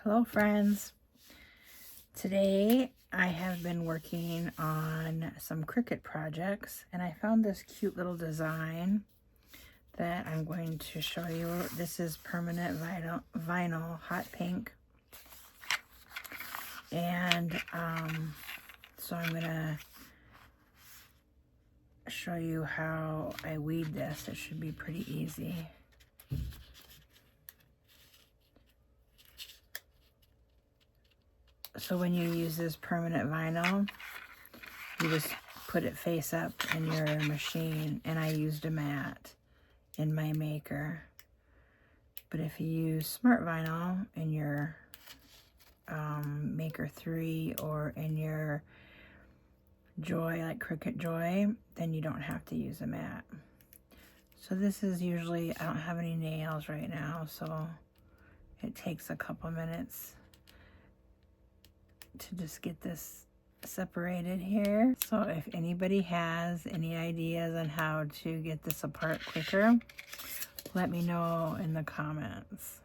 Hello friends. Today I have been working on some Cricut projects and I found this cute little design that I'm going to show you. This is permanent vinyl hot pink, and so I'm gonna show you how I weed this. It should be pretty easy. So when you use this permanent vinyl, you just put it face up in your machine, and I used a mat in my maker. But if you use smart vinyl in your Maker 3 or in your Joy, like Cricut Joy, then you don't have to use a mat. So this is usually, I don't have any nails right now, so it takes a couple minutes to just get this separated here. So if anybody has any ideas on how to get this apart quicker, let me know in the comments.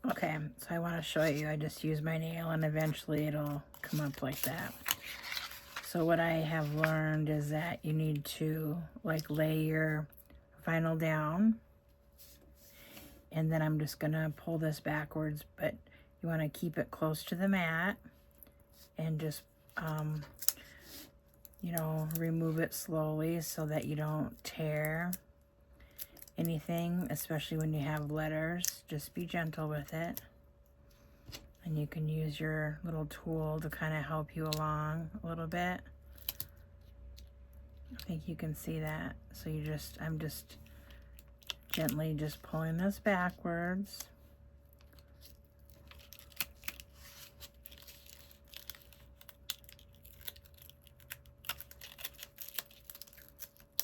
Okay, so I want to show you. I just use my nail and eventually it'll come up like that. So what I have learned is that you need to like lay your vinyl down, and then I'm just gonna pull this backwards, but you want to keep it close to the mat and just you know, remove it slowly so that you don't tear anything, especially when you have letters. Just be gentle with it, and you can use your little tool to kind of help you along a little bit. I think you can see that. So I'm just gently just pulling this backwards.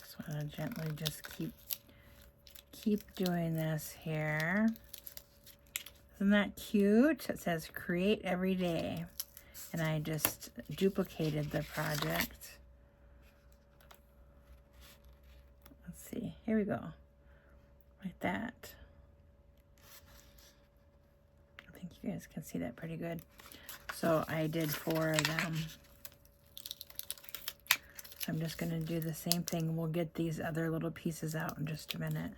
So I'm gonna gently just keep doing this here. Isn't that cute? It says create every day, and I just duplicated the project. Let's see, here we go, like that. I think you guys can see that pretty good. So I did 4 of them. So I'm just gonna do the same thing. We'll get these other little pieces out in just a minute.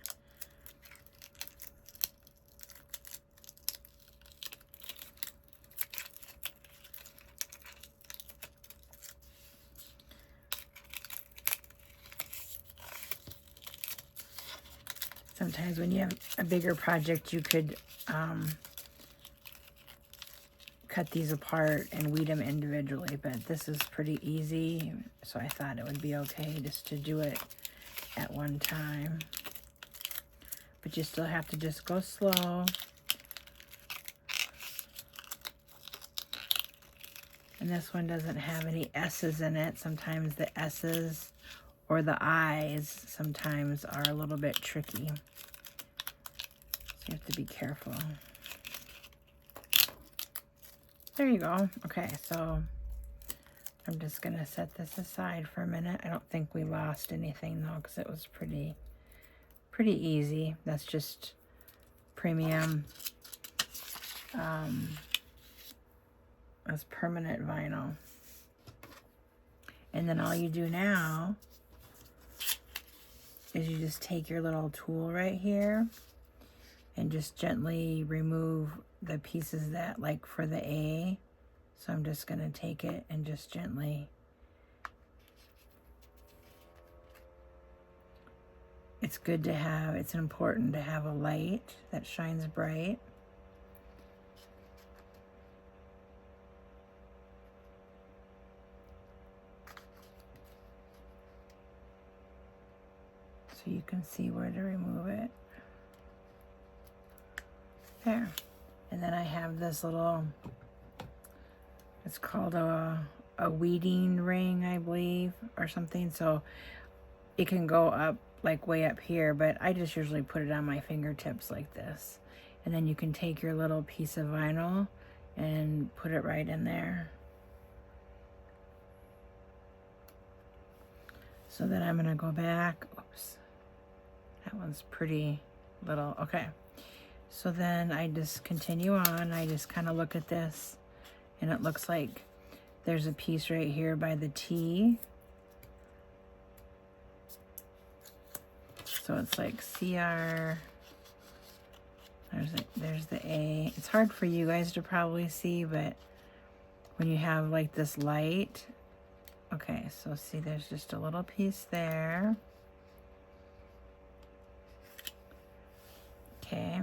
Sometimes when you have a bigger project, you could cut these apart and weed them individually, but this is pretty easy, so I thought it would be okay just to do it at one time. But you still have to just go slow. And this one doesn't have any S's in it. Sometimes the S's or the I's sometimes are a little bit tricky. So you have to be careful. There you go. Okay, so I'm just gonna set this aside for a minute. I don't think we lost anything though, because it was pretty easy. That's just premium as permanent vinyl. And then all you do now is you just take your little tool right here and just gently remove the pieces that, like for the A. So I'm just gonna take it and just gently. It's good to have, it's important to have a light that shines bright. So you can see where to remove it. There. And then I have this little, it's called a weeding ring, I believe, or something. So it can go up, like way up here, but I just usually put it on my fingertips like this. And then you can take your little piece of vinyl and put it right in there. So then I'm gonna go back. Oops. That one's pretty little. Okay. So then I just continue on. I just kind of look at this, and it looks like there's a piece right here by the T. So it's like CR. There's the A. It's hard for you guys to probably see, but when you have like this light, okay, so see there's just a little piece there. Okay,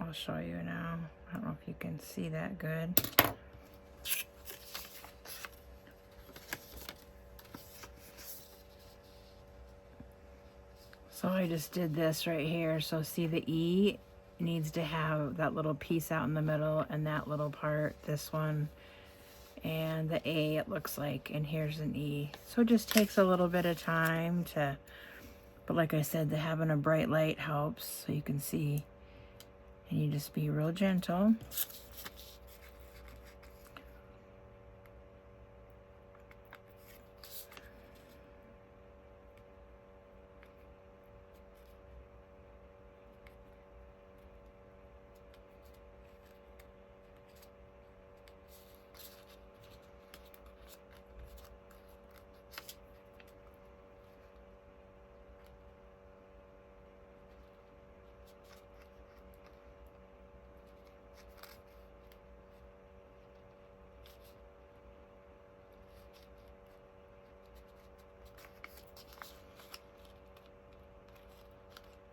I'll show you now. I don't know if you can see that good. So I just did this right here. So see the E needs to have that little piece out in the middle and that little part, this one, and the A it looks like, and here's an E. So it just takes a little bit of time to, but like I said, the having a bright light helps so you can see, and you just be real gentle.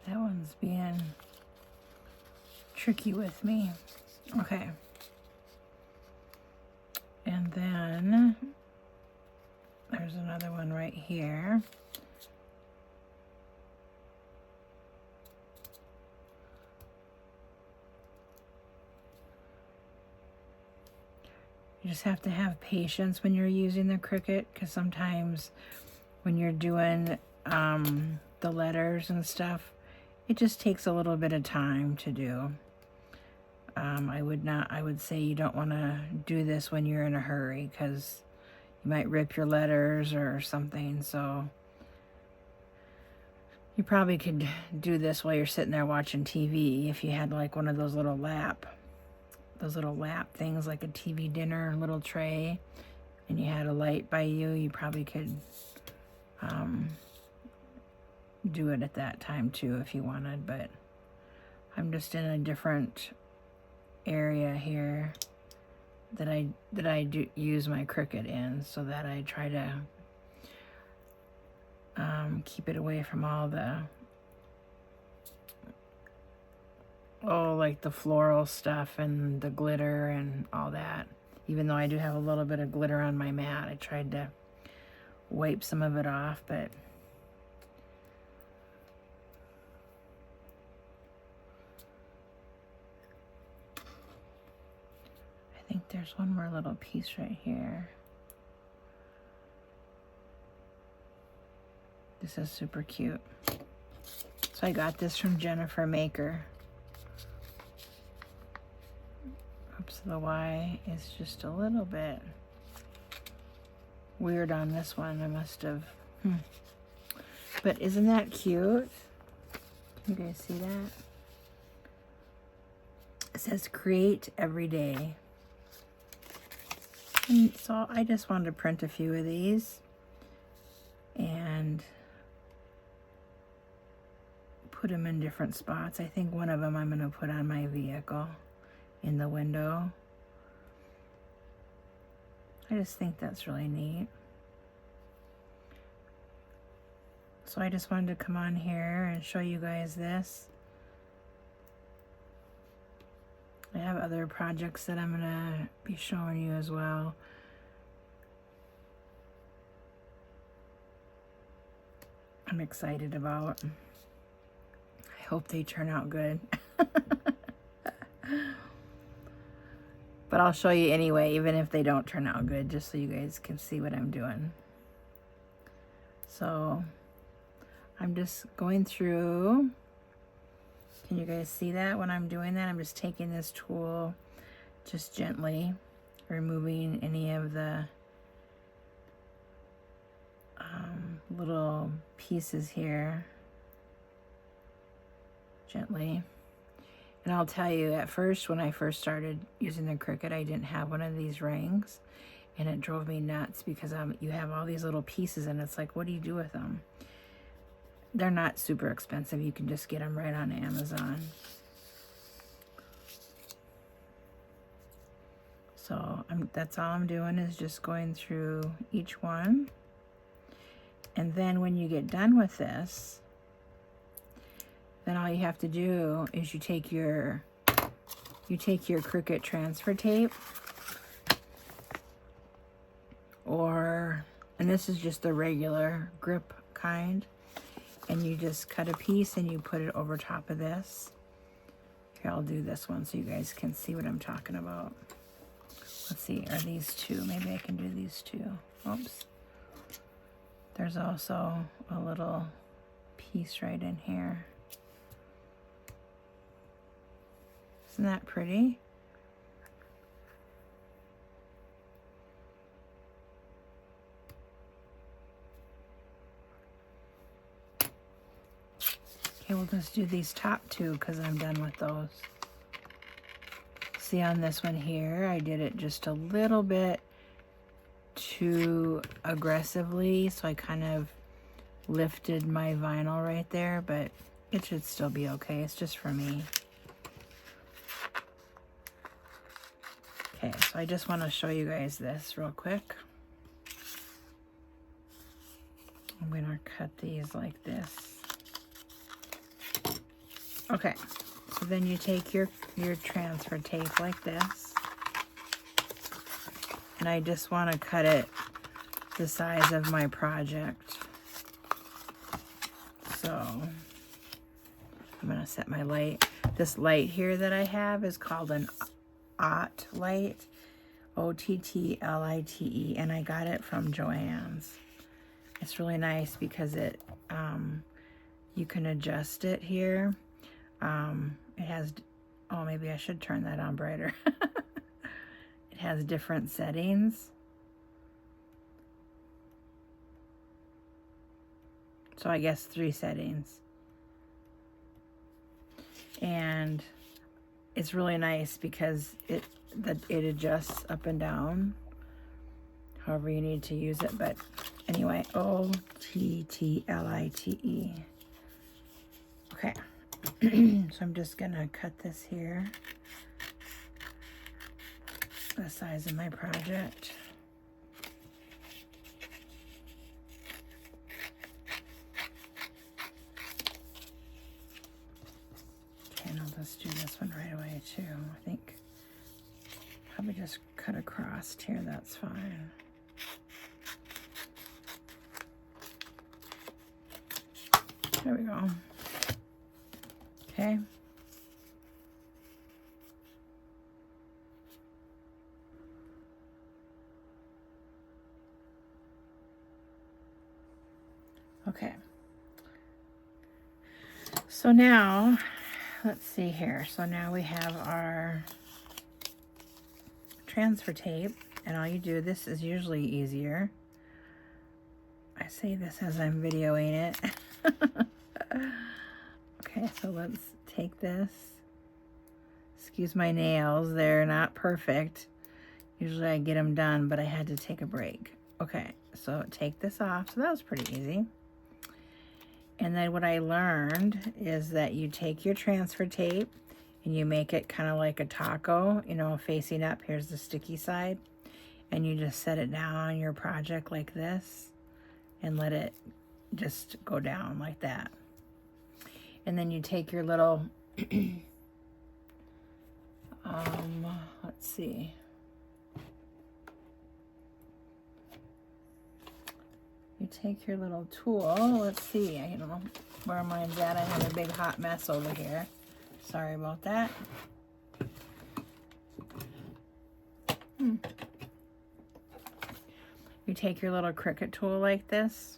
That one's being tricky with me. Okay. And then there's another one right here. You just have to have patience when you're using the Cricut, because sometimes when you're doing the letters and stuff, it just takes a little bit of time to do. I would say you don't want to do this when you're in a hurry, because you might rip your letters or something. So you probably could do this while you're sitting there watching TV if you had like one of those little lap things, like a TV dinner little tray, and you had a light by you. You probably could do it at that time too if you wanted, but I'm just in a different area here that I do use my Cricut in, so that I try to keep it away from all the like the floral stuff and the glitter and all that. Even though I do have a little bit of glitter on my mat, I tried to wipe some of it off, but I think there's one more little piece right here. This is super cute. So I got this from Jennifer Maker. Oops, the Y is just a little bit weird on this one. I must have, But isn't that cute? Can you guys see that? It says create every day. And so I just wanted to print a few of these and put them in different spots. I think one of them I'm going to put on my vehicle in the window. I just think that's really neat. So I just wanted to come on here and show you guys this. I have other projects that I'm gonna be showing you as well. I'm excited about. I hope they turn out good. But I'll show you anyway, even if they don't turn out good, just so you guys can see what I'm doing. So I'm just going through. Can you guys see that when I'm doing that? I'm just taking this tool, just gently removing any of the little pieces here, gently. And I'll tell you, at first, when I first started using the Cricut, I didn't have one of these rings. And it drove me nuts because you have all these little pieces and it's like, what do you do with them? They're not super expensive. You can just get them right on Amazon. So that's all I'm doing is just going through each one. And then when you get done with this, then all you have to do is you take your Cricut transfer tape, and this is just the regular grip kind, and you just cut a piece and you put it over top of this. Here, I'll do this one so you guys can see what I'm talking about. Let's see, are these two? Maybe I can do these two. Oops. There's also a little piece right in here. Isn't that pretty? Okay, we'll just do these top two because I'm done with those. See, on this one here, I did it just a little bit too aggressively, so I kind of lifted my vinyl right there, but it should still be okay. It's just for me. Okay, so I just want to show you guys this real quick. I'm going to cut these like this. Okay, so then you take your transfer tape like this. And I just want to cut it the size of my project. So I'm going to set my light. This light here that I have is called an OTT light, OTTLITE, and I got it from Joann's. It's really nice because it you can adjust it here. It has, oh, maybe I should turn that on brighter. It has different settings. So I guess 3 settings. And it's really nice because it adjusts up and down however you need to use it. But anyway, OTTLITE. Okay. So I'm just gonna cut this here, the size of my project. Okay, and I'll just do this one right away too. I think probably just cut across here, that's fine. There we go. Okay. Okay. So now, let's see here. So now we have our transfer tape, and all you do, this is usually easier. I say this as I'm videoing it. Okay, so let's take this. Excuse my nails, they're not perfect. Usually I get them done, but I had to take a break. Okay, so take this off. So that was pretty easy. And then what I learned is that you take your transfer tape and you make it kind of like a taco, you know, facing up. Here's the sticky side. And you just set it down on your project like this and let it just go down like that. And then you take your little, let's see. You take your little tool. Let's see, I don't know where mine's at. I have a big hot mess over here. Sorry about that. You take your little Cricut tool like this.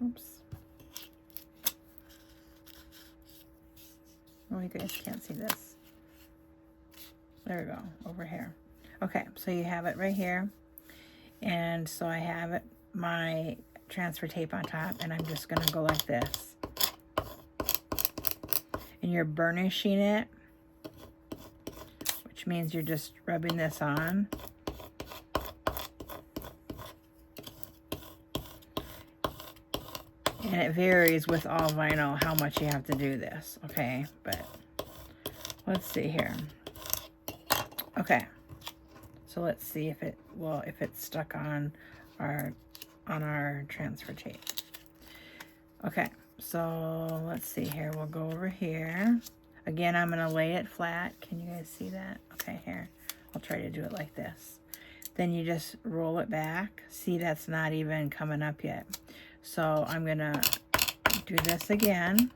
Oops. Oh, you guys can't see this. There we go, over here. Okay, so you have it right here. And so I have it, my transfer tape on top, and I'm just gonna go like this. and you're burnishing it, which means you're just rubbing this on. And it varies with all vinyl how much you have to do this, okay? But let's see here. Okay, so let's see if it's stuck on our transfer tape. Okay, so let's see here. We'll go over here. Again, I'm gonna lay it flat. Can you guys see that? Okay, here. I'll try to do it like this. Then you just roll it back. See, that's not even coming up yet. So I'm gonna do this again.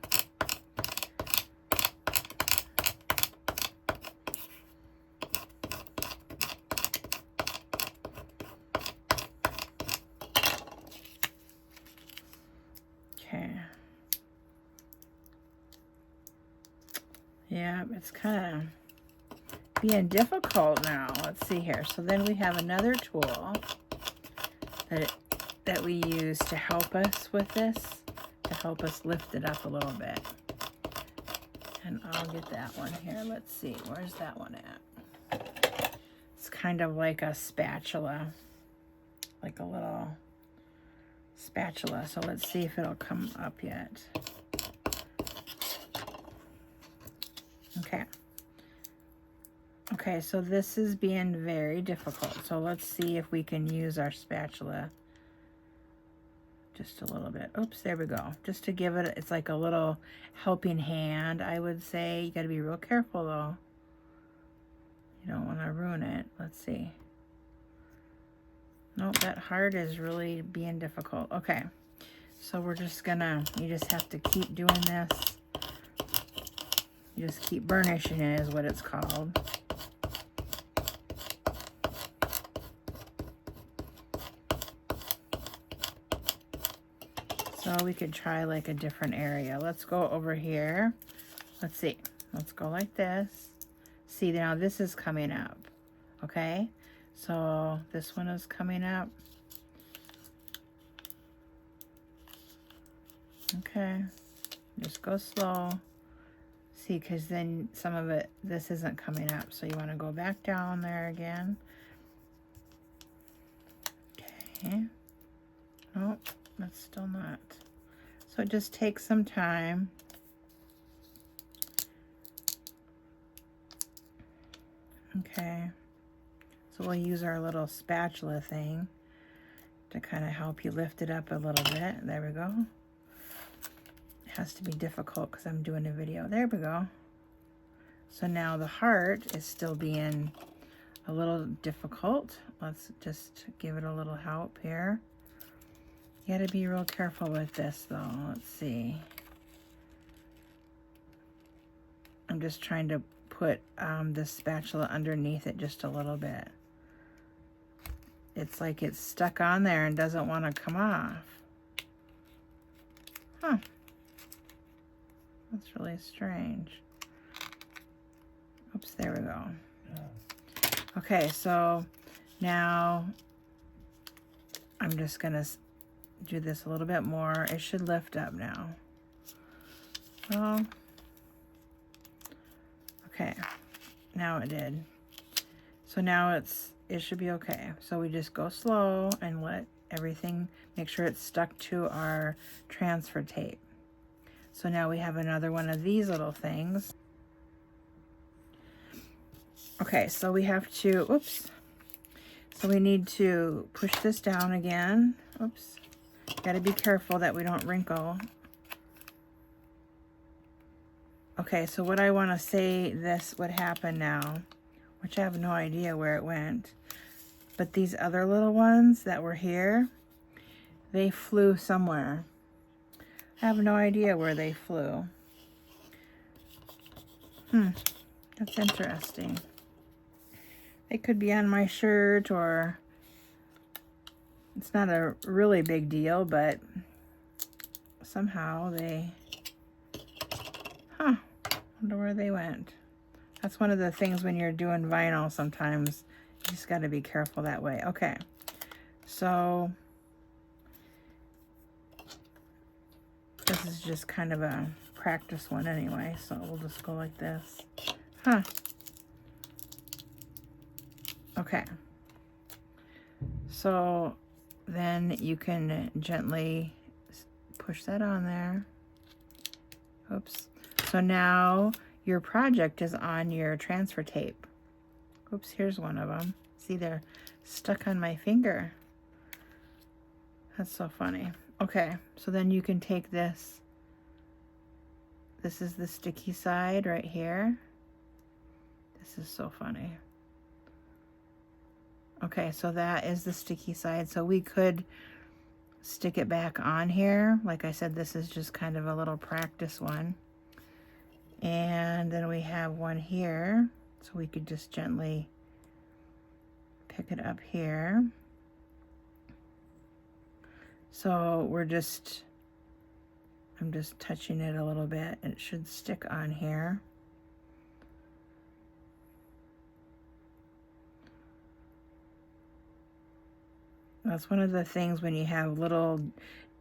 Okay. Yeah, it's kind of being difficult now. Let's see here. So then we have another tool that we use to help us with this, to help us lift it up a little bit. And I'll get that one here. Let's see, where's that one at? It's kind of like a spatula, like a little spatula. So let's see if it'll come up yet. Okay. Okay, so this is being very difficult. So let's see if we can use our spatula just a little bit. Oops, there we go. Just to give it, it's like a little helping hand, I would say. You got to be real careful though. You don't want to ruin it. Let's see. Nope, that heart is really being difficult. Okay, so we're just gonna, you just have to keep doing this. You just keep burnishing it is what it's called. So we could try like a different area. Let's go over here. Let's see. Let's go like this. See, now this is coming up. Okay? So this one is coming up. Okay. Just go slow. See, because then some of it, this isn't coming up. So you want to go back down there again. Okay. Nope. That's still not. So it just takes some time. Okay. So we'll use our little spatula thing to kind of help you lift it up a little bit. There we go. It has to be difficult because I'm doing a video. There we go. So now the heart is still being a little difficult. Let's just give it a little help here. You gotta be real careful with this though. Let's see. I'm just trying to put this spatula underneath it just a little bit. It's like it's stuck on there and doesn't want to come off. Huh. That's really strange. Oops, there we go. Okay, so now I'm just gonna do this a little bit more. It should lift up now. Well, okay, now it did. So now it should be okay. So we just go slow and let everything, make sure it's stuck to our transfer tape. So now we have another one of these little things. Okay, so we have to, oops. So we need to push this down again. Oops. Got to be careful that we don't wrinkle. Okay, so what I want to say this would happen now, which I have no idea where it went, but these other little ones that were here, they flew somewhere. I have no idea where they flew. That's interesting. They could be on my shirt, or it's not a really big deal, but somehow they, wonder where they went. That's one of the things when you're doing vinyl, sometimes you just got to be careful that way. Okay, so this is just kind of a practice one anyway, so we'll just go like this. Huh. Okay. So then you can gently push that on there. Oops. So now your project is on your transfer tape. Oops, here's one of them. See, they're stuck on my finger. That's so funny. Okay, so then you can take this. This is the sticky side right here. This is so funny. Okay, so that is the sticky side. So we could stick it back on here. Like I said, this is just kind of a little practice one. And then we have one here. So we could just gently pick it up here. So I'm just touching it a little bit. It should stick on here. That's one of the things when you have little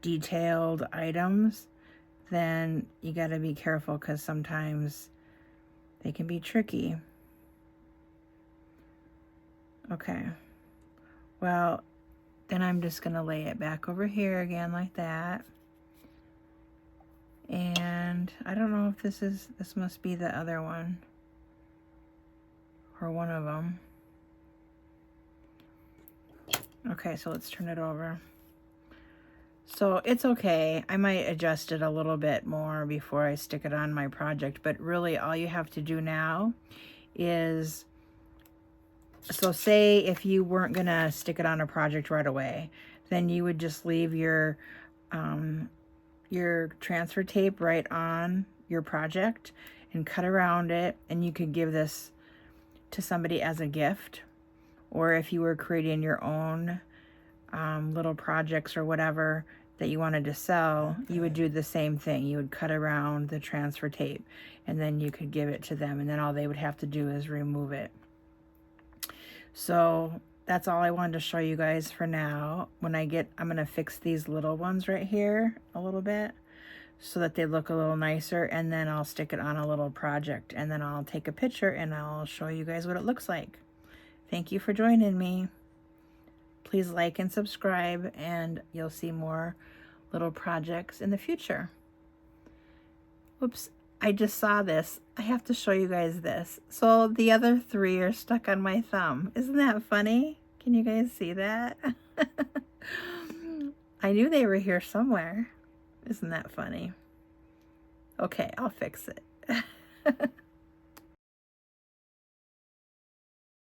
detailed items, then you got to be careful because sometimes they can be tricky. Okay, well, then I'm just going to lay it back over here again like that. And I don't know if this must be the other one or one of them. Okay, so let's turn it over. So it's okay. I might adjust it a little bit more before I stick it on my project, but really all you have to do now is, so say if you weren't gonna stick it on a project right away, then you would just leave your transfer tape right on your project and cut around it, and you could give this to somebody as a gift. Or if you were creating your own little projects or whatever that you wanted to sell, you would do the same thing. You would cut around the transfer tape and then you could give it to them, and then all they would have to do is remove it. So that's all I wanted to show you guys for now. I'm gonna fix these little ones right here a little bit so that they look a little nicer, and then I'll stick it on a little project, and then I'll take a picture and I'll show you guys what it looks like. Thank you for joining me. Please like and subscribe, and you'll see more little projects in the future. Oops, I just saw this. I have to show you guys this. So the other three are stuck on my thumb. Isn't that funny? Can you guys see that? I knew they were here somewhere. Isn't that funny? Okay, I'll fix it.